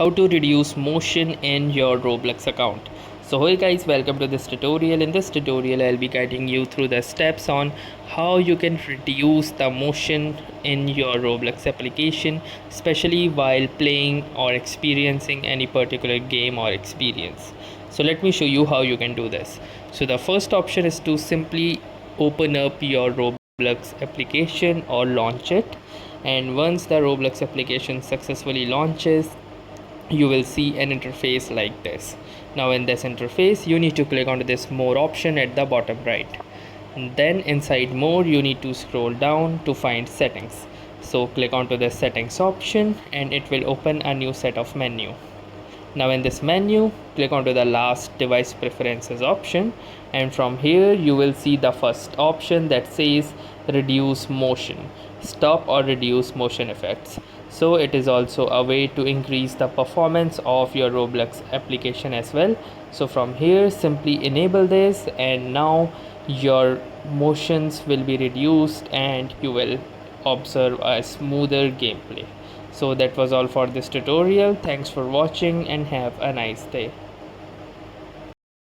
how to reduce motion in your Roblox account. So hey guys, welcome to this tutorial. In this tutorial I'll be guiding you through the steps on how you can reduce the motion in your Roblox application, especially while playing or experiencing any particular game or experience. So let me show you how you can do this. So the first option is to simply open up your Roblox application or launch it, and once the Roblox application successfully launches, you will see an interface like this. Now in this interface you need to click on this more option at the bottom right, and then inside more you need to scroll down to find settings. So click onto the settings option and it will open a new set of menu. Now in this menu, click onto the last device preferences option, and from here you will see the first option that says reduce motion, stop or reduce motion effects. So it is also a way to increase the performance of your Roblox application as well. So from here simply enable this, and now your motions will be reduced and you will observe a smoother gameplay. So that was all for this tutorial. Thanks for watching and have a nice day.